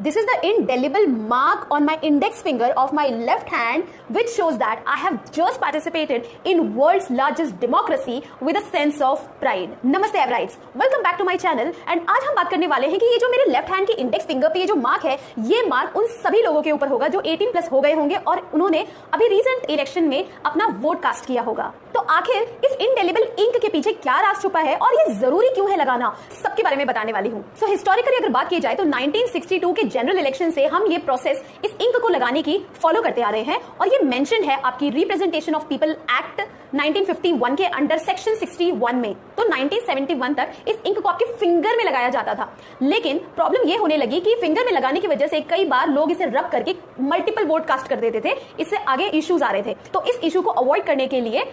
This is the indelible mark on my index finger of my left hand, which shows that I have just participated in world's largest democracy with a sense of pride. नमस्ते एवराइट्स, welcome back to my channel. And आज हम बात करने वाले हैं कि ये जो मेरे लेफ्ट हैंड के इंडेक्स फिंगर पे ये जो मार्क है, ये मार्क उन सभी लोगों के ऊपर होगा जो 18 प्लस हो गए होंगे और उन्होंने अभी रीसेंट इलेक्शन में अपना वोट कास्ट किया होगा। तो आखिर इस इंडेलिबल इंक के पीछे क्या राज छुपा है और ये जरूरी क्यों है लगाना, सबके बारे में बताने वाली हूँ। सो हिस्टोरिकली अगर बात की जाए तो 1962 के जनरल इलेक्शन से हम ये प्रोसेस इस इंक को लगाने की फॉलो करते आ रहे हैं और ये मेंशन है आपकी रिप्रेजेंटेशन ऑफ पीपल एक्ट 1951 के अंडर सेक्शन 61 में। तो 1971 तक इस इंक को आपके फिंगर में लगाया जाता था, लेकिन प्रॉब्लम ये होने लगी कि फिंगर में लगाने की वजह से कई बार लोग इसे रब करके मल्टीपल वोट कास्ट कर देते थे। इससे आगे इश्यूज आ रहे थे। तो इस इशू को अवॉइड करने के लिए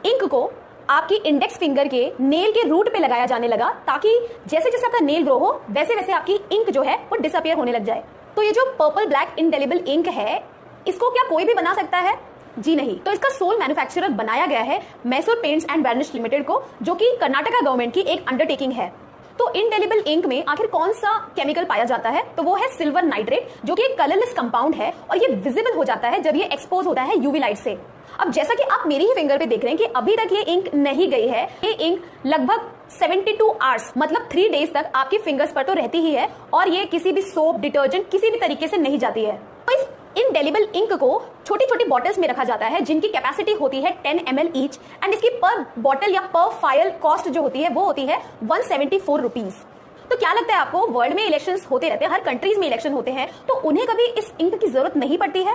इंक को आपकी इंडेक्स फिंगर के नेल के रूट पे लगाया जाने लगा, ताकि जैसे जैसे आपका नेल ग्रो हो वैसे वैसे आपकी इंक जो है वो डिसअपियर होने लग जाए। तो ये जो पर्पल ब्लैक इंडेलिबल इंक है, इसको क्या कोई भी बना सकता है? जी नहीं। तो इसका सोल मैन्युफैक्चरर बनाया गया है Mysore paints and varnish limited को, जो कि कर्नाटका गवर्नमेंट की एक अंडरटेकिंग है। तो इंडेलिबल इंक में आखिर कौन सा केमिकल पाया जाता है? तो वो है सिल्वर नाइट्रेट, जो कि एक कलरलेस कंपाउंड है और ये विजिबल हो जाता है जब ये एक्सपोज होता है यूवी लाइट से। अब जैसा कि आप मेरी ही फिंगर पे देख रहे हैं कि अभी तक ये इंक नहीं गई है। ये इंक लगभग 72 आवर्स मतलब 3 डेज तक आपकी फिंगर्स पर तो रहती ही है और ये किसी भी सोप, डिटर्जेंट, किसी भी तरीके से नहीं जाती है। तो इस इंडेलिबल इंक को छोटी छोटी बॉटल्स में रखा जाता है, जिनकी कैपेसिटी होती है 10 ml ईच, एंड इसकी पर बॉटल या पर फाइल कॉस्ट जो होती है वो होती है 174 रुपीज। तो क्या लगता है आपको, वर्ल्ड में इलेक्शंस होते रहते हैं, हर कंट्रीज में इलेक्शन होते हैं, तो उन्हें कभी इस इंक की जरूरत नहीं पड़ती है?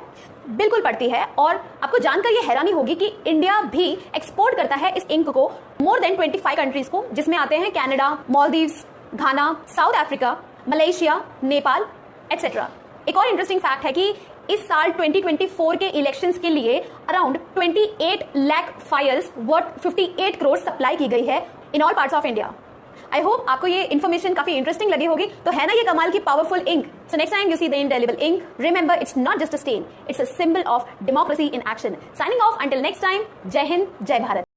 बिल्कुल पड़ती है। और आपको जानकर ये हैरानी होगी कि इंडिया भी एक्सपोर्ट करता है इस इंक को मोर देन 25 कंट्रीज को, जिसमें आते हैं Canada, Maldives, Ghana, South Africa, Malaysia, Nepal etcetera. एक और इंटरेस्टिंग फैक्ट है कि इस साल 2024 के इलेक्शंस के लिए around 28 lakh files worth 58 crore supply की गई है in all parts of India. I hope आपको ये इन्फॉर्मेशन काफी इंटरेस्टिंग लगी होगी। तो है ना ये कमाल की powerful ink. So next time you see the indelible ink, remember it's not just a stain, it's a symbol of democracy in action. Signing off until next time. जय हिंद, जय भारत।